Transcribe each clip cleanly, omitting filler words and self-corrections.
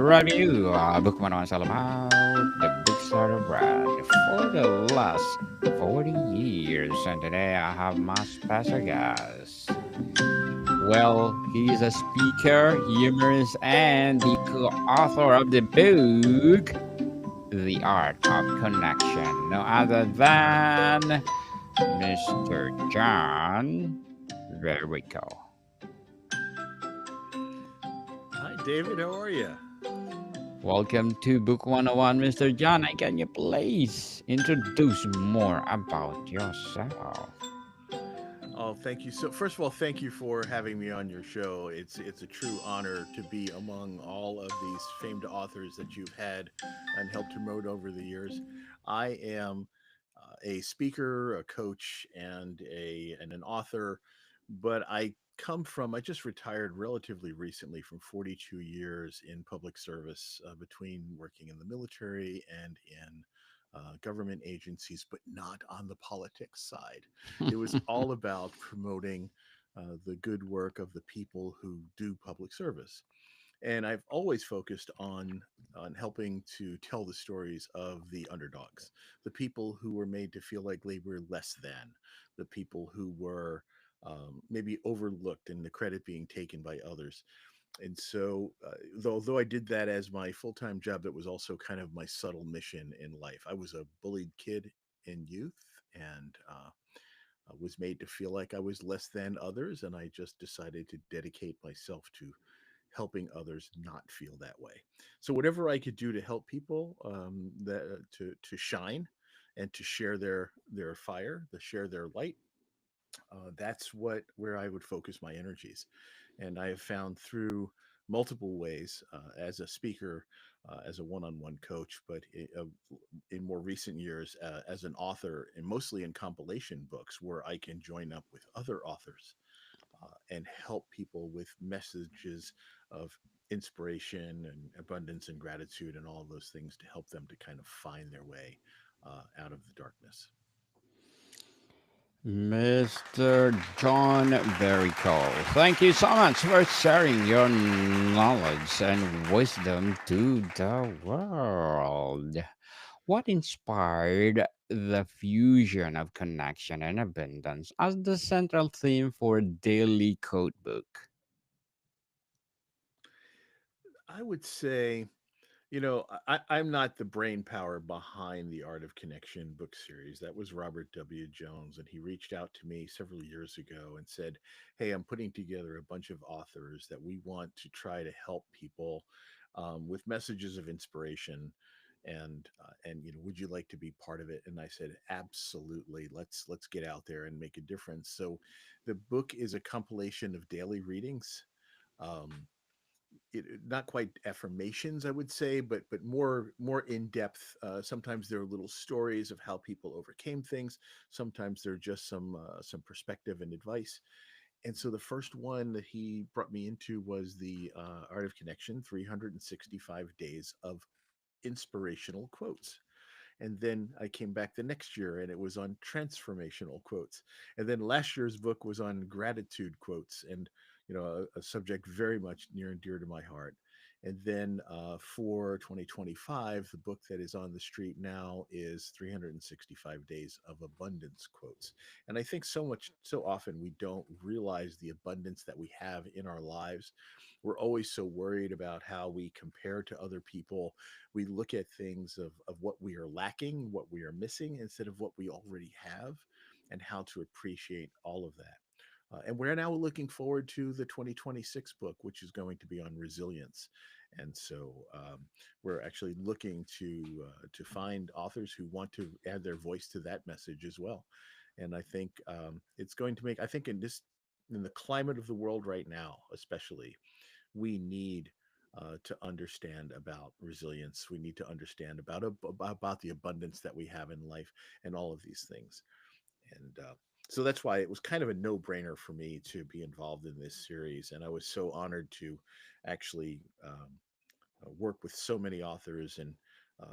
review book one was all about the books are read for the last 40 years. And today I have my special guest. Well, he's a speaker, humorist, and the co-author of the book, The Art of Connection. No other than Mr. John Verrico. Hi, David. How are you? Welcome to Book 101, Mr. John. Can you please introduce more about yourself? Oh, thank you. So, first of all, thank you for having me on your show. It's a true honor to be among all of these famed authors that you've had and helped promote over the years. I am a speaker, a coach, and an author, but I just retired relatively recently from 42 years in public service between working in the military and in government agencies, but not on the politics side. It was all about promoting the good work of the people who do public service. And I've always focused on helping to tell the stories of the underdogs, the people who were made to feel like they were less than, the people who were maybe overlooked and the credit being taken by others. And so, although I did that as my full time job, that was also kind of my subtle mission in life. I was a bullied kid in youth and was made to feel like I was less than others. And I just decided to dedicate myself to helping others not feel that way. So, whatever I could do to help people to shine and to share their fire, to share their light, that's what where I would focus my energies. And I have found through multiple ways as a speaker, as a one-on-one coach, but in more recent years as an author, and mostly in compilation books, where I can join up with other authors and help people with messages of inspiration and abundance and gratitude and all of those things to help them to kind of find their way out of the darkness. Mr. John Verrico, thank you so much for sharing your knowledge and wisdom to the world. What inspired the fusion of connection and abundance as the central theme for Daily Codebook? I would say, I'm not the brain power behind the Art of Connection book series. That was Robert W. Jones. And he reached out to me several years ago and said, "Hey, I'm putting together a bunch of authors that we want to try to help people with messages of inspiration. And would you like to be part of it?" And I said, "Absolutely. Let's get out there and make a difference." So the book is a compilation of daily readings. Um, not quite affirmations, I would say, but more in depth. Sometimes there are little stories of how people overcame things. Sometimes they're just some perspective and advice. And so the first one that he brought me into was the Art of Connection: 365 Days of Inspirational Quotes. And then I came back the next year and it was on transformational quotes. And then last year's book was on gratitude quotes, and a subject very much near and dear to my heart. And then for 2025, the book that is on the street now is 365 Days of Abundance Quotes. And I think so often we don't realize the abundance that we have in our lives. We're always so worried about how we compare to other people. We look at things of what we are lacking, what we are missing, instead of what we already have, and how to appreciate all of that. And we're now looking forward to the 2026 book, which is going to be on resilience. And so we're actually looking to find authors who want to add their voice to that message as well. And I think it's going to make. I think in the climate of the world right now, especially, we need to understand about resilience. We need to understand about the abundance that we have in life and all of these things. And so that's why it was kind of a no brainer for me to be involved in this series. And I was so honored to actually work with so many authors, and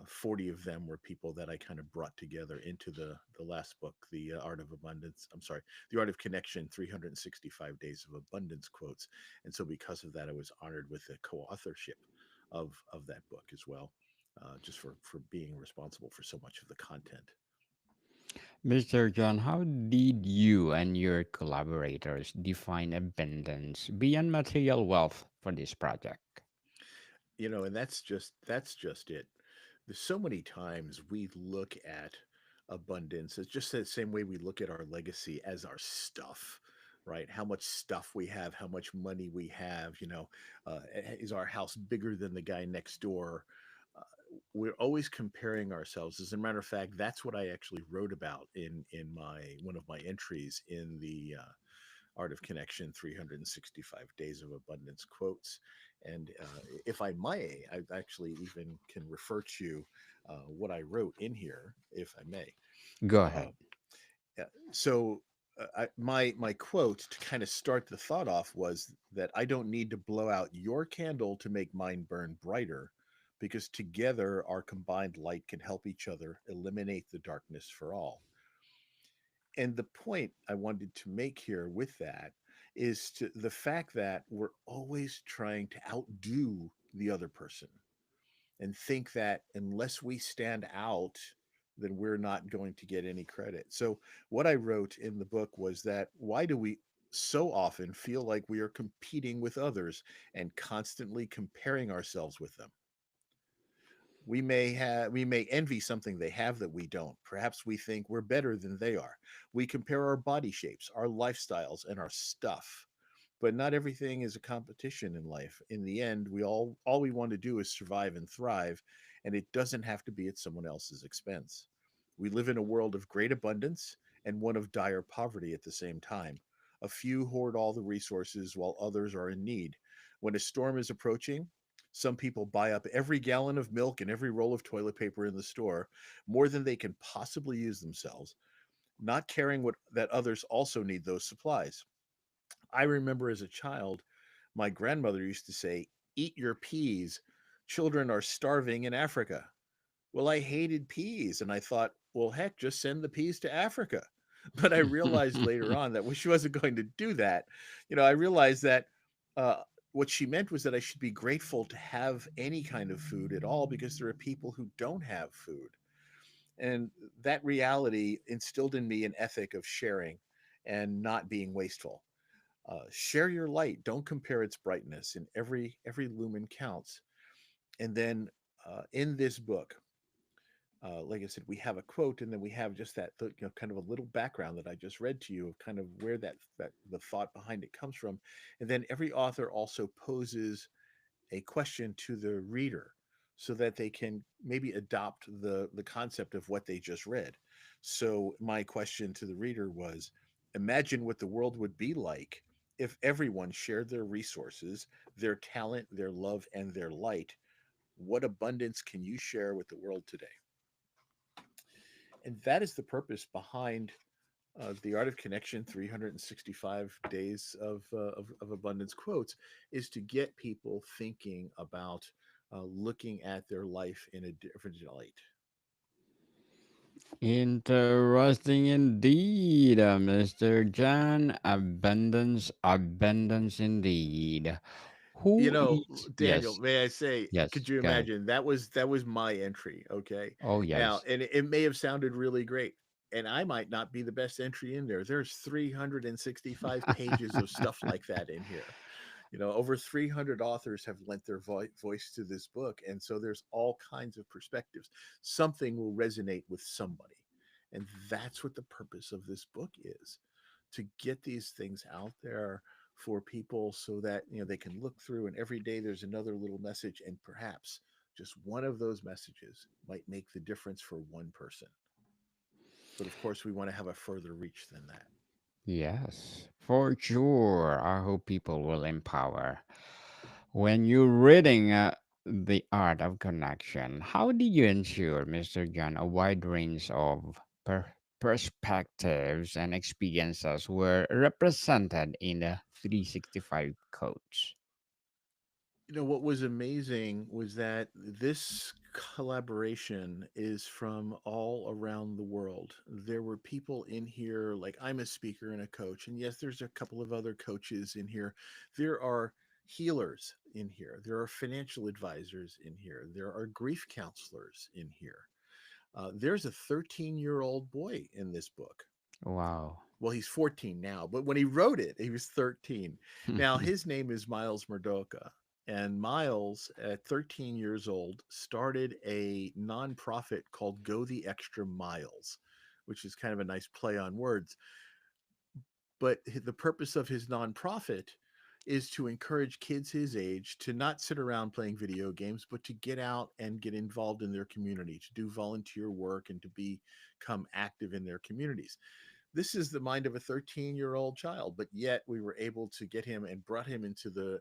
40 of them were people that I kind of brought together into the last book, The Art of Abundance. I'm sorry, The Art of Connection: 365 Days of Abundance Quotes. And so because of that, I was honored with the co-authorship of that book as well, just for being responsible for so much of the content. Mr. John, how did you and your collaborators define abundance beyond material wealth for this project? And that's just it. There's so many times we look at abundance it's just the same way we look at our legacy as our stuff, right? How much stuff we have, how much money we have, is our house bigger than the guy next door? uh, we're always comparing ourselves. As a matter of fact, that's what I actually wrote about in my one of my entries in the Art of Connection, 365 Days of Abundance quotes. And if I may, I actually even can refer to what I wrote in here, if I may. Go Uh, ahead. yeah, so, my quote to kind of start the thought off was that I don't need to blow out your candle to make mine burn brighter, because together our combined light can help each other eliminate the darkness for all. And the point I wanted to make here with that is to the fact that we're always trying to outdo the other person and think that unless we stand out, then we're not going to get any credit. So, what I wrote in the book was that why do we so often feel like we are competing with others and constantly comparing ourselves with them? We may envy something they have that we don't. Perhaps we think we're better than they are. We compare our body shapes, our lifestyles, and our stuff. But not everything is a competition in life. In the end, we all we want to do is survive and thrive, and it doesn't have to be at someone else's expense. We live in a world of great abundance and one of dire poverty at the same time. A few hoard all the resources while others are in need. When a storm is approaching, some people buy up every gallon of milk and every roll of toilet paper in the store, more than they can possibly use themselves, not caring that others also need those supplies. I remember as a child, my grandmother used to say, "Eat your peas. Children are starving in Africa." Well, I hated peas, and I thought, well, heck, just send the peas to Africa. But I realized later on that when she wasn't going to do that, I realized that uh, what she meant was that I should be grateful to have any kind of food at all, because there are people who don't have food. And that reality instilled in me an ethic of sharing and not being wasteful. Share your light. Don't compare its brightness. And every lumen counts. And then in this book, like I said, we have a quote, and then we have just that kind of a little background that I just read to you of kind of where that the thought behind it comes from. And then every author also poses a question to the reader so that they can maybe adopt the concept of what they just read. So my question to the reader was, imagine what the world would be like if everyone shared their resources, their talent, their love, and their light. What abundance can you share with the world today? And that is the purpose behind the Art of Connection, 365 days of abundance quotes, is to get people thinking about looking at their life in a different light. Interesting indeed, Mr. John. Abundance, abundance indeed. You Who know, is? Daniel, Yes, may I say, yes, could you go ahead. imagine that was my entry, okay? Oh, Now, yes. and it may have sounded really great, and I might not be the best entry in there. There's 365 pages of stuff like that in here. Over 300 authors have lent their voice to this book, and so there's all kinds of perspectives. Something will resonate with somebody, and that's what the purpose of this book is, to get these things out there for people so that they can look through, and every day there's another little message, and perhaps just one of those messages might make the difference for one person. But of course, we want to have a further reach than that. Yes, for sure. I hope people will empower. When you're reading The Art of Connection, how do you ensure, Mr. John, a wide range of perspectives and experiences were represented in the 365 codes? What was amazing was that this collaboration is from all around the world. There were people in here, like I'm a speaker and a coach, and yes, there's a couple of other coaches in here. There are healers in here. There are financial advisors in here. There are grief counselors in here. There's a 13-year-old boy in this book. Wow. Well, he's 14 now, but when he wrote it, he was 13. Now, his name is Miles Murdoka. And Miles, at 13 years old, started a nonprofit called Go the Extra Miles, which is kind of a nice play on words. But the purpose of his nonprofit is to encourage kids his age to not sit around playing video games, but to get out and get involved in their community, to do volunteer work and to become active in their communities. This is the mind of a 13-year-old child, but yet we were able to get him and brought him into the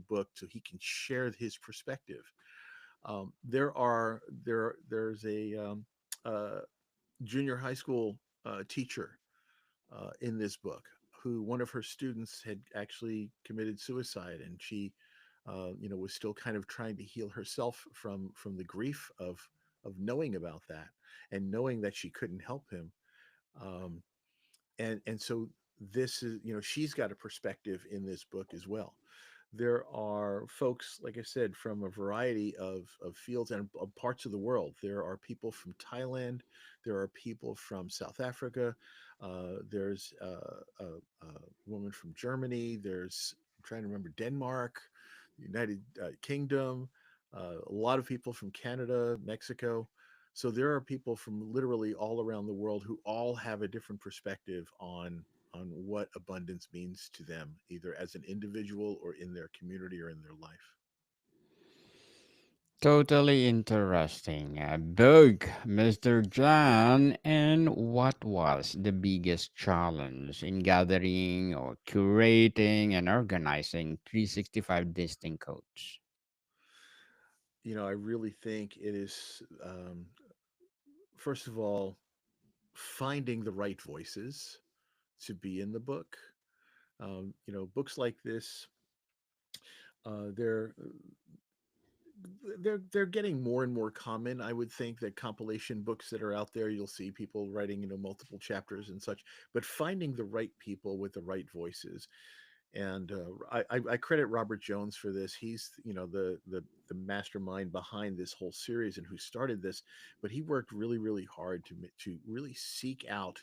book so he can share his perspective. There's a uh, junior high school teacher in this book who one of her students had actually committed suicide, and she was still kind of trying to heal herself from the grief of knowing about that and knowing that she couldn't help him. um, and so this is, she's got a perspective in this book as well. There are folks, like I said, from a variety of fields and of parts of the world. There are people from Thailand, there are people from South Africa, there's a woman from Germany, there's, I'm trying to remember, Denmark, United Kingdom, a lot of people from Canada, Mexico. So there are people from literally all around the world who all have a different perspective on what abundance means to them, either as an individual or in their community or in their life. Totally interesting book, Mr. John. And what was the biggest challenge in gathering or curating and organizing 365 distinct codes? I really think it is, first of all, finding the right voices to be in the book. Books like this, they're getting more and more common. I would think that compilation books that are out there, you'll see people writing, multiple chapters and such. But finding the right people with the right voices, and I credit Robert Jones for this. He's, the mastermind behind this whole series and who started this. But he worked really really hard to really seek out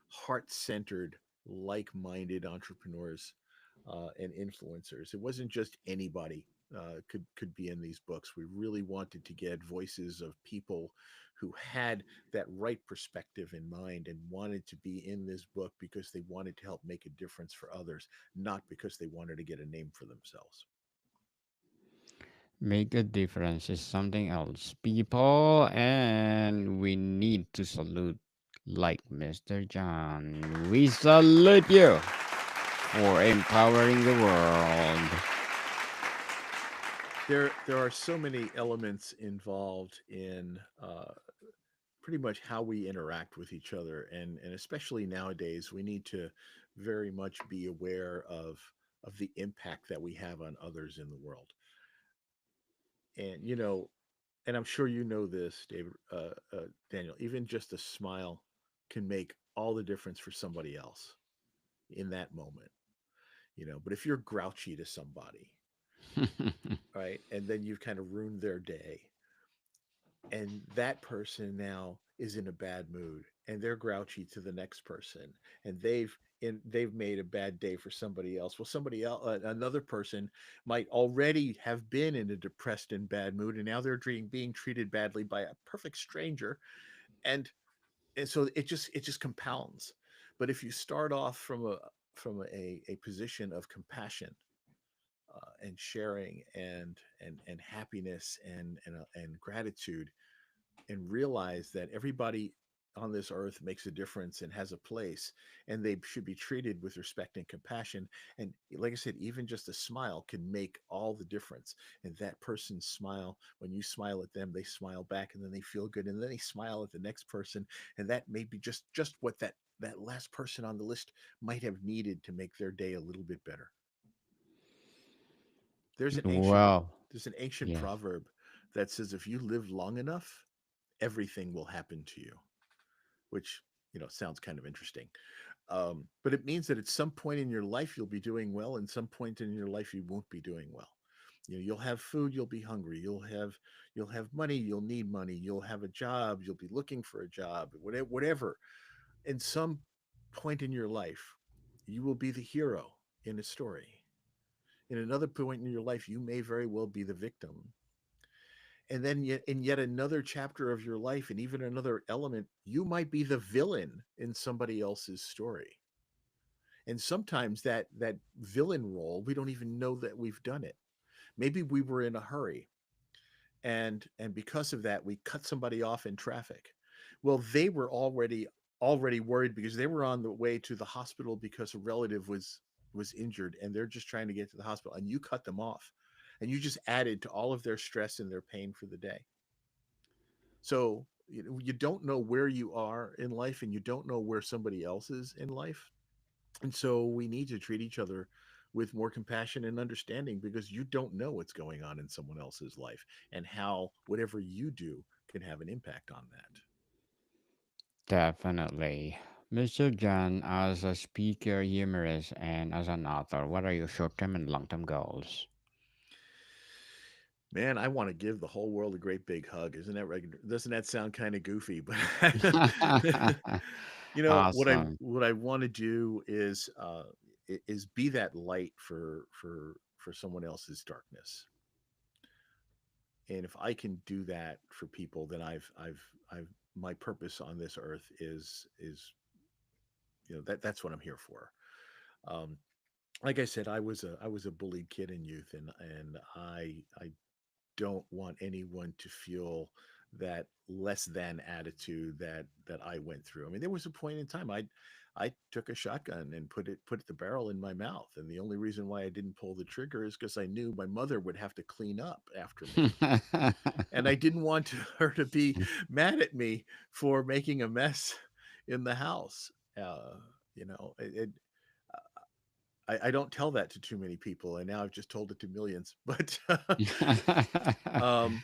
heart centered, like minded entrepreneurs and influencers. It wasn't just anybody could be in these books. We really wanted to get voices of people who had that right perspective in mind and wanted to be in this book because they wanted to help make a difference for others, not because they wanted to get a name for themselves. Make a difference is something else, people, and we need to salute like Mr. John. We salute you for empowering the world. There are so many elements involved in pretty much how we interact with each other, and especially nowadays we need to very much be aware of the impact that we have on others in the world. And and I'm sure you know this, David, Daniel, even just a smile can make all the difference for somebody else in that moment. But if you're grouchy to somebody, right, and then you've kind of ruined their day, and that person now is in a bad mood and they're grouchy to the next person, and they've made a bad day for somebody else. Well, somebody else, another person might already have been in a depressed and bad mood, and now they're being treated badly by a perfect stranger. And and so it just compounds. But if you start off from a position of compassion and sharing and happiness and gratitude, and realize that everybody on this earth makes a difference and has a place, and they should be treated with respect and compassion. And like I said, even just a smile can make all the difference. And that person's smile, when you smile at them, they smile back, and then they feel good, and then they smile at the next person, and that may be just what that last person on the list might have needed to make their day a little bit better. there's an ancient Well, there's an ancient yes. proverb that says, if you live long enough, everything will happen to you, which sounds kind of interesting. But it means that at some point in your life you'll be doing well, and some point in your life you won't be doing well. You know, you'll have food, you'll be hungry, you'll have money, you'll need money, you'll have a job, you'll be looking for a job, whatever. In some point in your life, you will be the hero in a story. In another point in your life, you may very well be the victim. And then yet in yet another chapter of your life, and even another element, you might be the villain in somebody else's story. And sometimes that villain role, we don't even know that we've done it. Maybe we were in a hurry, and because of that we cut somebody off in traffic. Well, they were already worried because they were on the way to the hospital because a relative was injured, and they're just trying to get to the hospital, and you cut them off, and you just added to all of their stress and their pain for the day. So you know, you don't know where you are in life, and you don't know where somebody else is in life. And so we need to treat each other with more compassion and understanding, because you don't know what's going on in someone else's life, and how whatever you do can have an impact on that. Definitely. Mr. John, as a speaker, humorist, and as an author, what are your short term and long term goals? Man, I want to give the whole world a great big hug. Isn't that regular? Doesn't that sound kind of goofy? But you know Awesome. what I want to do is be that light for someone else's darkness. And if I can do that for people, then I've my purpose on this earth is you know that's what I'm here for. Um, like I said, I was a bullied kid in youth, and I don't want anyone to feel that less than attitude that I went through. I mean, there was a point in time I took a shotgun and put the barrel in my mouth, and the only reason why I didn't pull the trigger is because I knew my mother would have to clean up after me, and I didn't want her to be mad at me for making a mess in the house. You know, I don't tell that to too many people, and now I've just told it to millions. Um,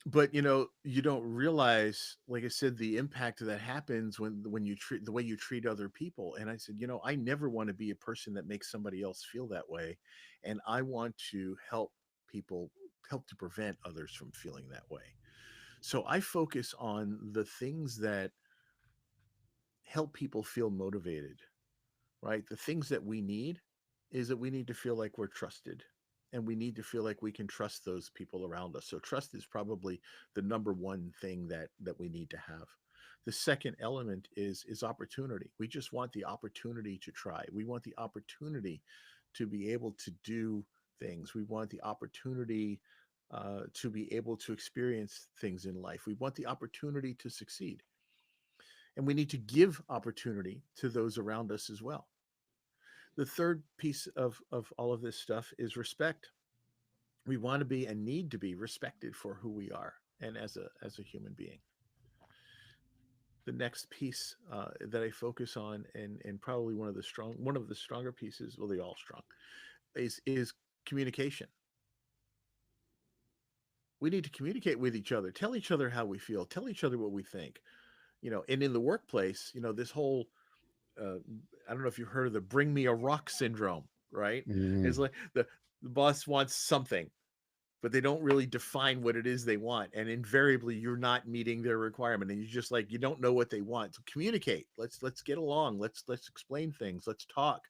but you know, you don't realize, like I said, the impact that happens when you treat the way you treat other people. And I said, you know, I never want to be a person that makes somebody else feel that way, and I want to help people, help to prevent others from feeling that way. So I focus on the things that help people feel motivated, right? The things that we need is that we need to feel like we're trusted, and we need to feel like we can trust those people around us. So trust is probably the number one thing that we need to have. The second element is opportunity. We just want the opportunity to try. We want the opportunity to be able to do things. We want the opportunity to be able to experience things in life. We want the opportunity to succeed. And we need to give opportunity to those around us as well. The third piece of all of this stuff is respect. We want to be and need to be respected for who we are and as a human being. The next piece that I focus on, and probably one of the stronger pieces, well, they all strong, is communication. We need to communicate with each other, tell each other how we feel, tell each other what we think. You know, and in the workplace, you know, this whole uh, I don't know if you heard of the "bring me a rock" syndrome, right? It's Mm. like the boss wants something, but they don't really define what it is they want, and invariably you're not meeting their requirement, and you just like you don't know what they want. So communicate. Let's get along. Let's explain things. Let's talk.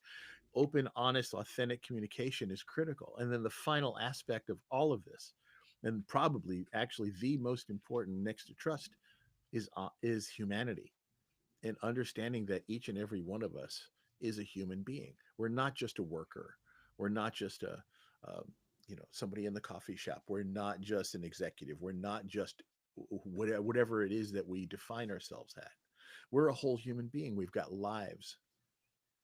Open, honest, authentic communication is critical. And then the final aspect of all of this, and probably actually the most important next to trust, is humanity, and understanding that each and every one of us is a human being. We're not just a worker. We're not just a, um, you know, somebody in the coffee shop. We're not just an executive. We're not just whatever it is that we define ourselves at. We're a whole human being. We've got lives.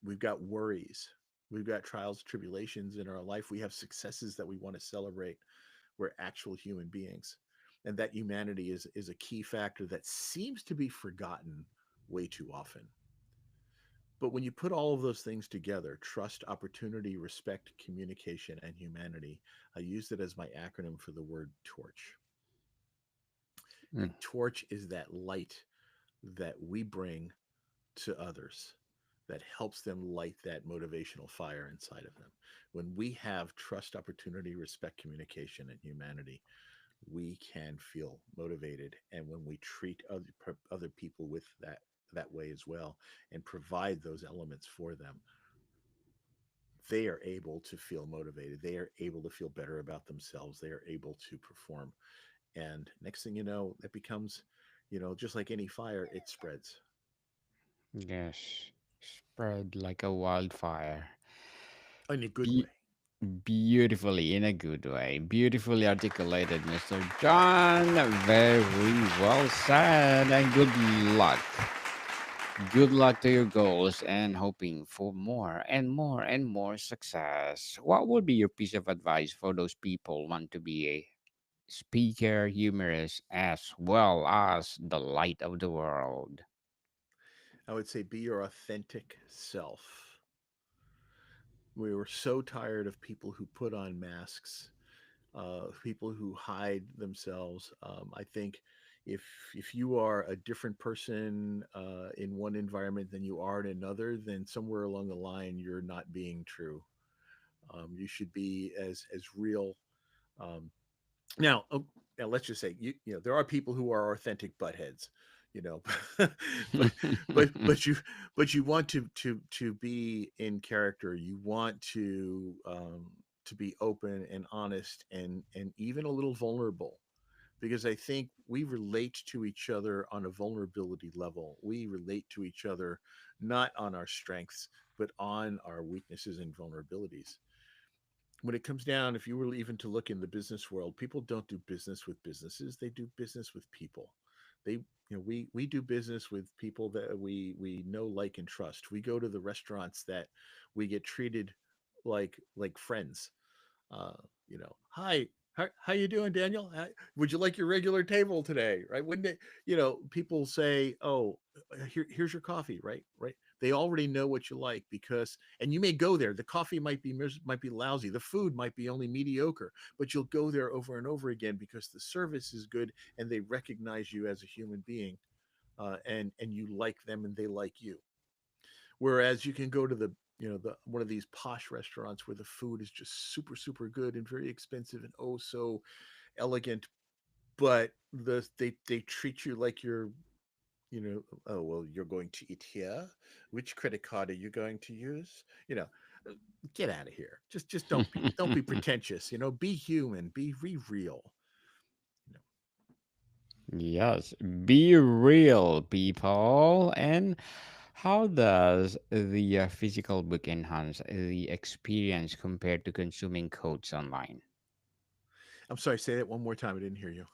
We've got worries. We've got trials, tribulations in our life. We have successes that we want to celebrate. We're actual human beings. And that humanity is a key factor that seems to be forgotten way too often. But when you put all of those things together, trust, opportunity, respect, communication, and humanity, I used it as my acronym for the word torch. Mm. A torch is that light that we bring to others. that helps them light that motivational fire inside of them. When we have trust, opportunity, respect, communication, and humanity, we can feel motivated. And when we treat other people with that way as well, and provide those elements for them, they are able to feel motivated. They are able to feel better about themselves. They are able to perform. And next thing you know, it becomes, just like any fire, it spreads Yes. Spread like a wildfire. in a good Be- way. Beautifully, in a good way. Beautifully articulated, Mr. John. Very well said. And good luck. Good luck to your goals and hoping for more and more and more success. What would be your piece of advice for those people want to be a speaker, humorist, as well as the light of the world? I would say be your authentic self. We were so tired of people who put on masks, people who hide themselves. I think if if you are a different person in one environment than you are in another, then somewhere along the line you're not being true. You should be as real. Um, now, now let's just say there are people who are authentic buttheads, you know, but but you want to be in character. You want to be open and honest and even a little vulnerable, because I think we relate to each other on a vulnerability level. We relate to each other not on our strengths, but on our weaknesses and vulnerabilities. When it comes down, if you were even to look in the business world, people don't do business with businesses. They do business with people. They, we do business with people that we know, like, and trust. We go to the restaurants that we get treated like friends. uh, Hi, how you doing, Daniel? Would you like your regular table today? Right? Wouldn't it? People say, "Oh, here's your coffee." Right? Right? They already know what you like, because, and you may go there. The coffee might be lousy. The food might be only mediocre, but you'll go there over and over again because the service is good and they recognize you as a human being, and you like them and they like you. Whereas you can go to the one of these posh restaurants where the food is just super good and very expensive and oh so elegant, but they treat you like you're, oh well, you're going to eat here. Which credit card are you going to use? You know, uh, get out of here. Just don't be pretentious. Be human. Be real. You know, Yes, be real, people. And how does the physical book enhance the experience compared to consuming codes online? I'm sorry. Say that one more time. I didn't hear you.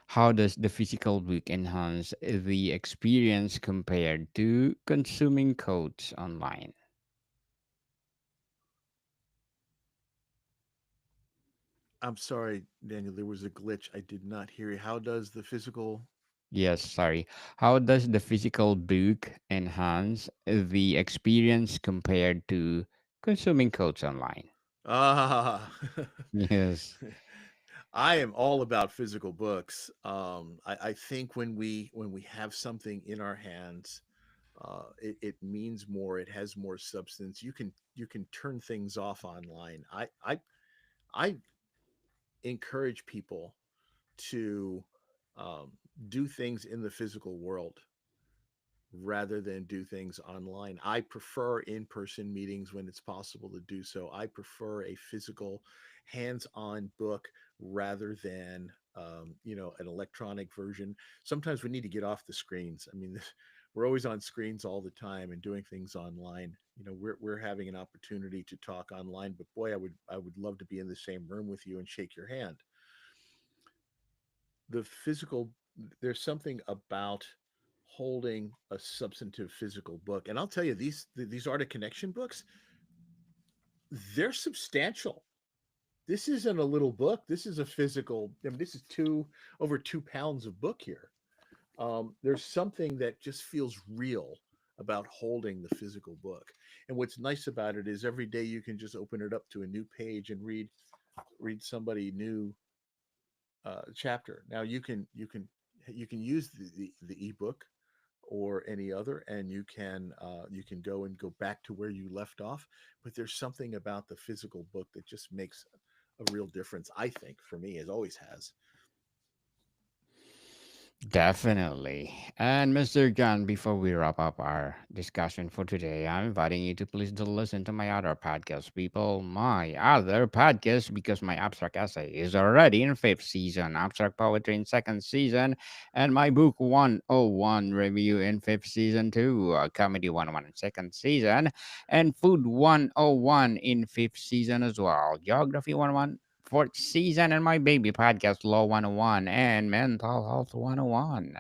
How does the physical book enhance the experience compared to consuming codes online? I'm sorry, Daniel. There was a glitch. I did not hear you. How does the physical? Yes, sorry. How does the physical book enhance the experience compared to consuming codes online? Ah, Yes. I am all about physical books. I think when we have something in our hands, it means more. It has more substance. You can turn things off online. I encourage people to um, do things in the physical world rather than do things online. I prefer in person meetings when it's possible to do so. I prefer a physical, hands on book rather than, an electronic version. Sometimes we need to get off the screens. I mean, we're always on screens all the time and doing things online. We're having an opportunity to talk online, but boy, I would love to be in the same room with you and shake your hand. The physical, there's something about holding a substantive physical book, and I'll tell you, these art of connection books, they're substantial. This isn't a little book. This is a physical, I mean, this is over 2 pounds of book here. There's something that just feels real about holding the physical book. And what's nice about it is every day you can just open it up to a new page and read somebody new chapter. Now you can use the ebook, or any other, and you can go and go back to where you left off. But there's something about the physical book that just makes a real difference. I think for me, it always has. Definitely. And Mr. John, before we wrap up our discussion for today, I'm inviting you to please do listen to my other podcast, people. My other podcast, because my abstract essay is already in fifth season, abstract poetry in second season, and my book 101 review in fifth season too, comedy 101 in second season, and food 101 in fifth season as well, geography 101 fourth season, and my baby podcast Law 101 and Mental Health 101.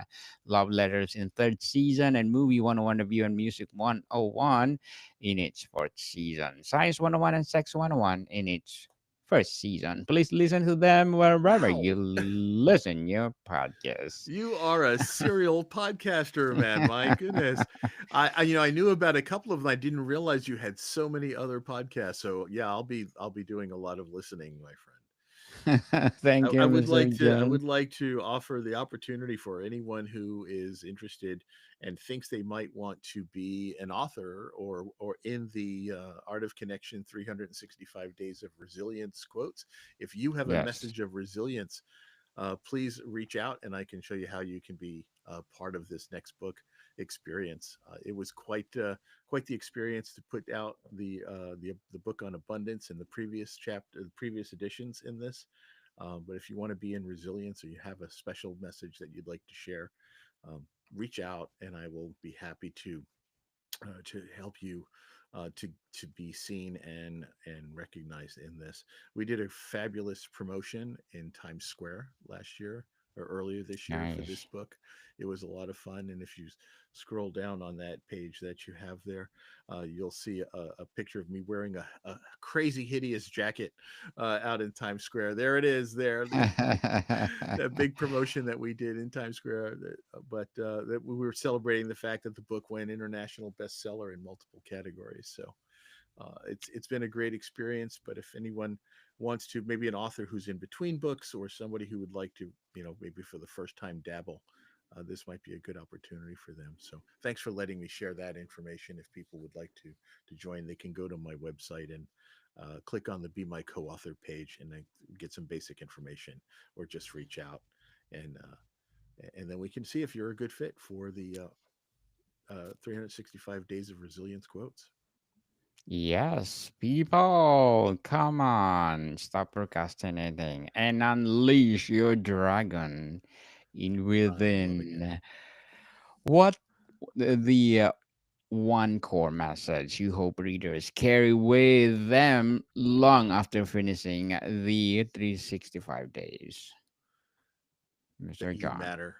Love Letters in third season, and Movie 101 review and Music 101 in its fourth season. Science 101 and Sex 101 in its first season. Please listen to them wherever Wow. you listen your podcast. You are a serial podcaster, man. My goodness. I knew about a couple of them. I didn't realize you had so many other podcasts. So yeah, I'll be doing a lot of listening, my friend. Thank I you, would Mr. like to John. offer the opportunity for anyone who is interested and thinks they might want to be an author or in the Art of Connection 365 Days of Resilience quotes. If you have a Yes. message of resilience, please reach out and I can show you how you can be part of this next book experience. It was quite the experience to put out the book on abundance and the previous chapter, the previous editions in this. But if you want to be in resilience or you have a special message that you'd like to share, reach out and I will be happy to help you to be seen and recognized in this. We did a fabulous promotion in Times Square last year or earlier this year for this Nice. book. It was a lot of fun, and if you scroll down on that page that you have there, you'll see a picture of me wearing a crazy hideous jacket out in Times Square. There it is. There, that big promotion that we did in Times Square. But that we were celebrating the fact that the book went international bestseller in multiple categories. So it's been a great experience. But if anyone wants to, maybe an author who's in between books or somebody who would like to, maybe for the first time dabble. This might be a good opportunity for them. So thanks for letting me share that information. If people would like to join, they can go to my website and click on the Be My Co-author page and then get some basic information, or just reach out and then we can see if you're a good fit for the 365 Days of Resilience quotes. Yes, people, come on, stop procrastinating and unleash your dragon in I'm loving it. within. What the one core message you hope readers carry with them long after finishing the 365 days, That Mr. you John? matter.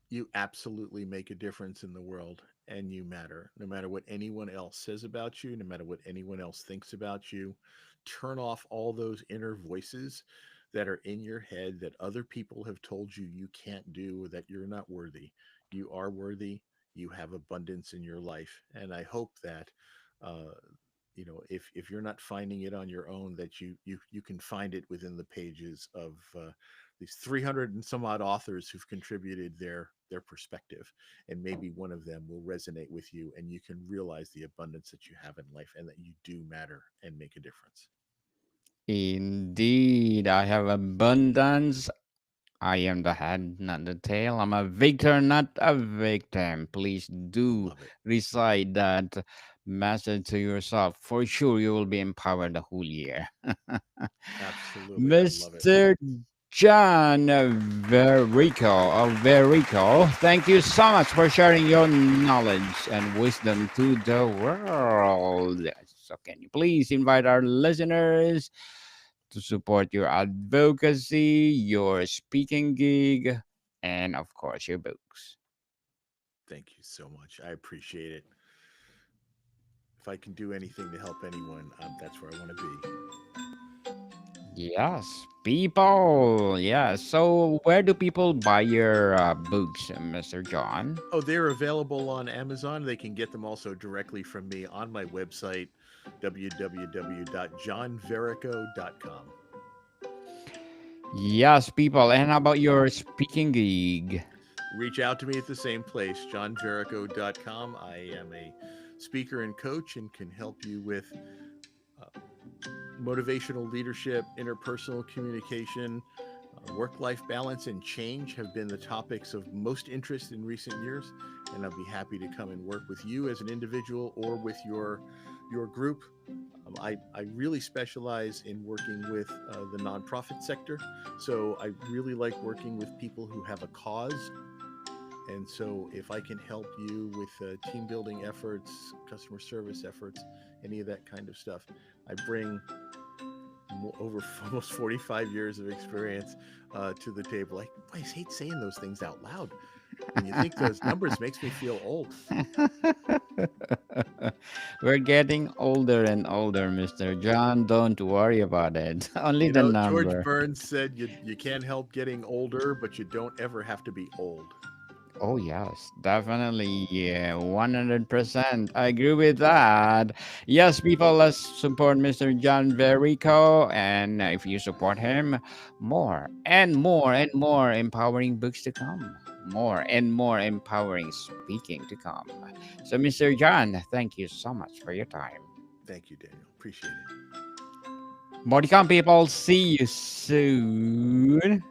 You absolutely make a difference in the world, and you matter no matter what anyone else says about you, no matter what anyone else thinks about you. Turn off all those inner voices that are in your head that other people have told you you can't do or that you're not worthy. You are worthy. You have abundance in your life, and I hope that uh, if you're not finding it on your own, that you can find it within the pages of these 300 and some odd authors who've contributed their perspective, and maybe one of them will resonate with you and you can realize the abundance that you have in life and that you do matter and make a difference. Indeed, I have abundance. I am the head, not the tail. I'm a victor, not a victim. Please do Love it. recite that message to yourself. For sure, you will be empowered the whole year. Absolutely, I love it. Mr. John Verrico, thank you so much for sharing your knowledge and wisdom to the world. So, can you please invite our listeners to support your advocacy, your speaking gig, and of course, your books? Thank you so much, I appreciate it. If I can do anything to help anyone, that's where I want to be. Yes, people. Yeah. So, where do people buy your books, Mr. John? Oh, they're available on Amazon. They can get them also directly from me on my website, www.johnverrico.com. Yes, people. And how about your speaking gig? Reach out to me at the same place, johnverrico.com. I am a speaker and coach and can help you with uh, motivational leadership, interpersonal communication, work life balance, and change have been the topics of most interest in recent years. And I'll be happy to come and work with you as an individual or with your group. I really specialize in working with the nonprofit sector. So I really like working with people who have a cause. And so if I can help you with team building efforts, customer service efforts, any of that kind of stuff, I bring over almost 45 years of experience to the table. I hate saying those things out loud. When you think those numbers, makes me feel old. We're getting older and older, Mr. John. Don't worry about it. Only You the know, George number. Burns said you can't help getting older, but you don't ever have to be old. Oh, yes, definitely. Yeah, 100%. I agree with that. Yes, people, let's support Mr. John Verrico. And if you support him, more and more and more empowering books to come. More and more empowering speaking to come. So, Mr. John, thank you so much for your time. Thank you, Daniel. Appreciate it. More to come, people. See you soon.